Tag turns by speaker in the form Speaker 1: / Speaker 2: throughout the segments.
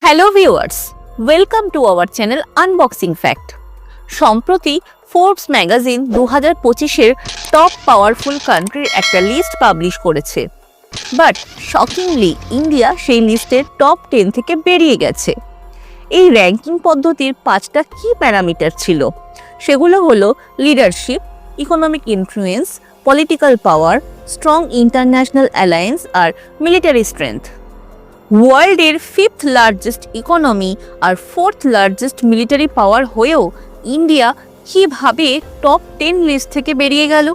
Speaker 1: Hello viewers, welcome to our channel unboxing fact. সম্প্রতি Forbes magazine 2025-এর top powerful কান্ট্রির একটা list publish করেছে। But শকিংলি India সেই লিস্টের টপ 10 থেকে বেরিয়ে গেছে। এই র্যাঙ্কিং পদ্ধতির 5টা কি প্যারামিটার ছিল, সেগুলো হলো leadership, economic influence, political power, strong international alliance আর মিলিটারি স্ট্রেংথ। ওয়ার্ল্ডের 5th লার্জেস্ট ইকোনমি আর 4th লার্জেস্ট মিলিটারি পাওয়ার হয়েও ইন্ডিয়া কিভাবে টপ 10 লিস্ট থেকে বেরিয়ে গেল?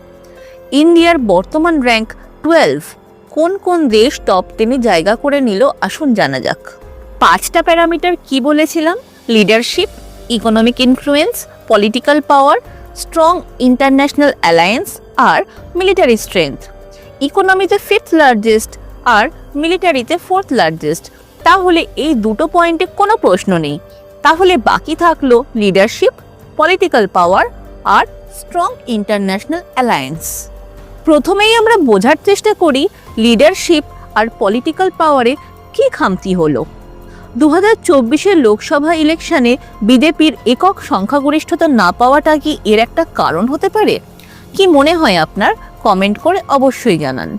Speaker 1: ইন্ডিয়ার বর্তমান র্যাঙ্ক 12। কোন কোন দেশ টপ 10-এ জায়গা করে নিল আসুন জানা যাক। 5টা প্যারামিটার কি বলেছিলাম? Leadership, economic influence, political power, strong international alliance আর মিলিটারি স্ট্রেংথ। ইকোনমিতে 5th লার্জেস্ট আর মিলিটারিতে 4th লার্জেস্ট, তাহলে এই দুটো পয়েন্টে কোনো প্রশ্ন নেই। তাহলে বাকি থাকলো লিডারশিপ, পলিটিক্যাল পাওয়ার আর স্ট্রং ইন্টারন্যাশনাল অ্যালায়েন্স। প্রথমেই আমরা বোঝার চেষ্টা করি লিডারশিপ আর পলিটিক্যাল পাওয়ারে কি খামতি হলো। 2024-এর লোকসভা ইলেকশনে বিজেপির একক সংখ্যাগরিষ্ঠতা না পাওয়াটা কি এর একটা কারণ হতে পারে? কি মনে হয় আপনার? কমেন্ট করে অবশ্যই জানান।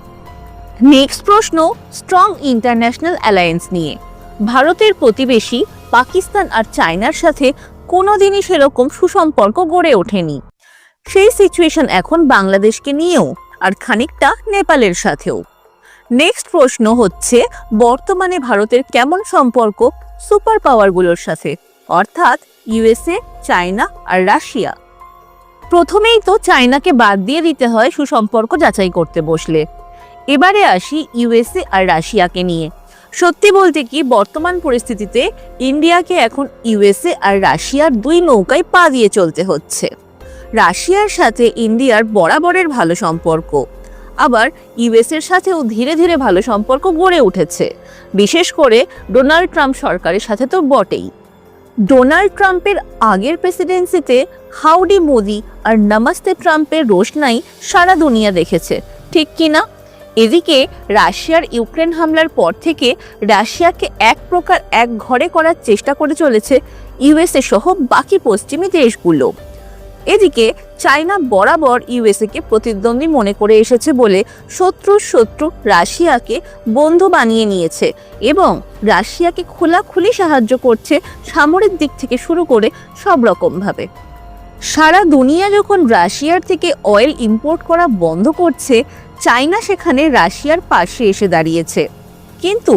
Speaker 1: নেক্সট প্রশ্ন স্ট্রং ইন্টারন্যাশনাল অ্যালায়েন্স নিয়ে। ভারতের প্রতিবেশী পাকিস্তান আর চায়নার সাথে কোনোদিনই সেরকম সুসম্পর্ক গড়ে ওঠেনি। সেই সিচুয়েশন এখন বাংলাদেশকে নিয়েও আর খানিকটা নেপালের সাথেও। নেক্সট প্রশ্ন হচ্ছে বর্তমানে ভারতের কেমন সম্পর্ক সুপার পাওয়ারগুলোর সাথে, অর্থাৎ ইউএসএ, চায়না আর রাশিয়া। প্রথমেই তো চায়নাকে বাদ দিয়ে দিতে হয় সুসম্পর্ক যাচাই করতে বসলে। এবারে আসি ইউএসএ আর রাশিয়াকে নিয়ে। সত্যি বলতে কি বর্তমান পরিস্থিতিতে ইন্ডিয়াকে এখন ইউএসএ আর রাশিয়ার দুই নৌকায় পা দিয়ে চলতে হচ্ছে। রাশিয়ার সাথে ইন্ডিয়ার বরাবরের ভালো সম্পর্ক, আবার ইউএসএর সাথেও ধীরে ধীরে ভালো সম্পর্ক গড়ে উঠেছে, বিশেষ করে ডোনাল্ড ট্রাম্প সরকারের সাথে তো বটেই। ডোনাল্ড ট্রাম্পের আগের প্রেসিডেন্সিতে হাউডি মোদি আর নমস্তে ট্রাম্পের রোশনাই সারা দুনিয়া দেখেছে, ঠিক কিনা? এদিকে রাশিয়ার ইউক্রেন হামলার পর থেকে রাশিয়াকে এক প্রকার এক ঘরে করার চেষ্টা করে চলেছে ইউএসএ সহ বাকি পশ্চিমী দেশগুলো। এদিকে চায়না বরাবর ইউএসএকে প্রতিদ্বন্দ্বী মনে করে এসেছে বলে শত্রু রাশিয়াকে বন্ধু বানিয়ে নিয়েছে এবং রাশিয়াকে খোলাখুলি সাহায্য করছে সামরিক দিক থেকে শুরু করে সব রকমভাবে। সারা দুনিয়া যখন রাশিয়ার থেকে অয়েল ইম্পোর্ট করা বন্ধ করছে, চায়না সেখানে রাশিয়ার পাশে এসে দাঁড়িয়েছে। কিন্তু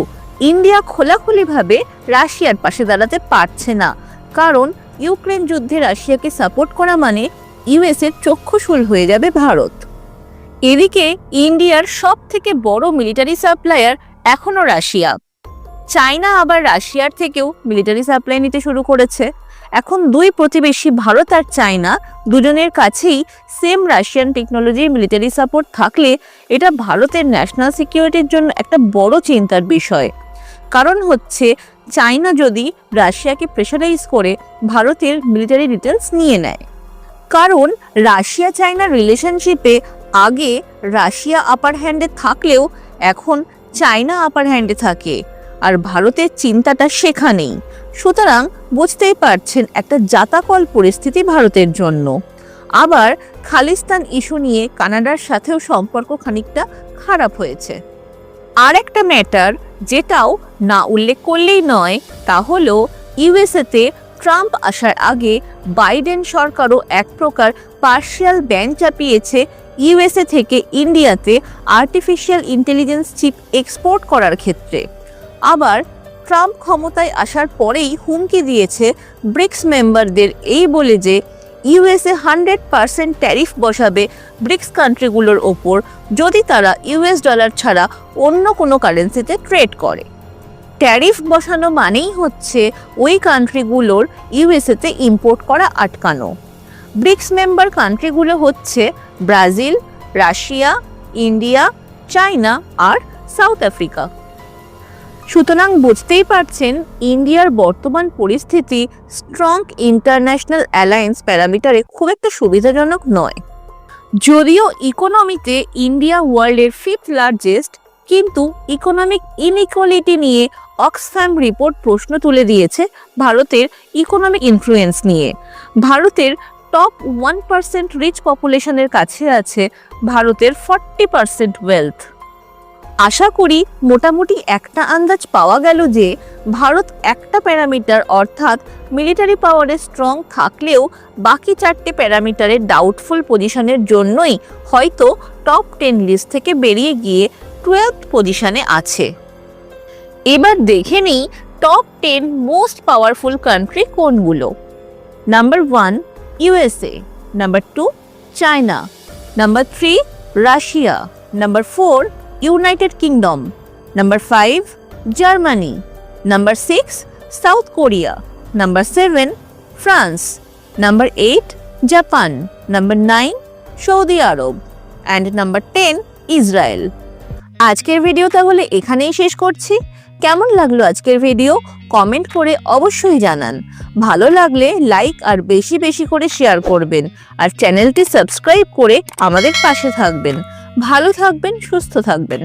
Speaker 1: ইন্ডিয়া খোলাখুলিভাবে রাশিয়ার পাশে দাঁড়াতে পারছে না, কারণ ইউক্রেন যুদ্ধে রাশিয়াকে সাপোর্ট করা মানে ইউএসএর চক্ষুশূল হয়ে যাবে ভারত। এদিকে ইন্ডিয়ার সব থেকে বড় মিলিটারি সাপ্লায়ার এখনো রাশিয়া। চায়না আবার রাশিয়ার থেকেও মিলিটারি সাপ্লাই নিতে শুরু করেছে। এখন দুই প্রতিবেশী ভারত আর চায়না দুজনের কাছেই সেম রাশিয়ান টেকনোলজির মিলিটারি সাপোর্ট থাকলে এটা ভারতের ন্যাশনাল সিকিউরিটির জন্য একটা বড় চিন্তার বিষয়। কারণ হচ্ছে চায়না যদি রাশিয়াকে প্রেশারাইজ করে ভারতের মিলিটারি ডিটেলস নিয়ে নেয়। কারণ রাশিয়া চায়নার রিলেশনশিপে আগে রাশিয়া আপার হ্যান্ডে থাকলেও এখন চায়না আপার হ্যান্ডে থাকে, আর ভারতের চিন্তাটা সেখানেই। সুতরাং বুঝতেই পারছেন একটা জাতাকল পরিস্থিতি ভারতের জন্য। আবার খালিস্তান ইস্যু নিয়ে কানাডার সাথেও সম্পর্ক খানিকটা খারাপ হয়েছে। আর একটা ম্যাটার যেটাও না উল্লেখ করলেই নয়, তা হলো ইউএসএতে ট্রাম্প আসার আগে বাইডেন সরকারও এক প্রকার পার্শিয়াল ব্যান চাপিয়েছে ইউএসএ থেকে ইন্ডিয়াতে আর্টিফিশিয়াল ইন্টেলিজেন্স চিপ এক্সপোর্ট করার ক্ষেত্রে। আবার ট্রাম্প ক্ষমতায় আসার পরেই হুমকি দিয়েছে ব্রিক্স মেম্বারদের এই বলে যে ইউএসএ 100% ট্যারিফ বসাবে ব্রিক্স কান্ট্রিগুলোর ওপর যদি তারা ইউএস ডলার ছাড়া অন্য কোনো কারেন্সিতে ট্রেড করে। ট্যারিফ বসানো মানেই হচ্ছে ওই কান্ট্রিগুলোর ইউএসএতে ইম্পোর্ট করা আটকানো। ব্রিক্স মেম্বার কান্ট্রিগুলো হচ্ছে ব্রাজিল, রাশিয়া, ইন্ডিয়া, চায়না আর সাউথ আফ্রিকা। সুতরাং বুঝতেই পারছেন ইন্ডিয়ার বর্তমান পরিস্থিতি স্ট্রং ইন্টারন্যাশনাল অ্যালায়েন্স প্যারামিটারে খুব একটা সুবিধাজনক নয়। যদিও ইকোনমিতে ইন্ডিয়া ওয়ার্ল্ডের 5th লার্জেস্ট, কিন্তু ইকোনমিক ইনইকুয়ালিটি নিয়ে অক্সফ্যাম রিপোর্ট প্রশ্ন তুলে দিয়েছে ভারতের ইকোনমিক ইনফ্লুয়েন্স নিয়ে। ভারতের টপ 1% রিচ পপুলেশনের কাছে আছে ভারতের 40% ওয়েলথ। আশা করি মোটামুটি একটা আন্দাজ পাওয়া গেল যে ভারত একটা প্যারামিটার অর্থাৎ মিলিটারি পাওয়ারে স্ট্রং থাকলেও বাকি 4টে প্যারামিটারের ডাউটফুল পজিশনের জন্যই হয়তো টপ 10 লিস্ট থেকে বেরিয়ে গিয়ে 12th পজিশনে আছে। এবার দেখে নিই টপ 10 মোস্ট পাওয়ারফুল কান্ট্রি কোনগুলো। Number 1 USA, number 2 China, number 3 Russia, number 4 United kingdom, number 5 Germany, number 6 south Korea, number 7 France, number 8 Japan, number 9 Saudi Arab and number 10 Israel. আজকের ভিডিও তাহলে এখানেই শেষ করছি। কেমন লাগলো আজকের ভিডিও কমেন্ট করে অবশ্যই জানান। ভালো লাগলে লাইক আর বেশি বেশি করে শেয়ার করবেন আর চ্যানেলটি সাবস্ক্রাইব করে আমাদের পাশে থাকবেন। ভালো থাকবেন, সুস্থ থাকবেন।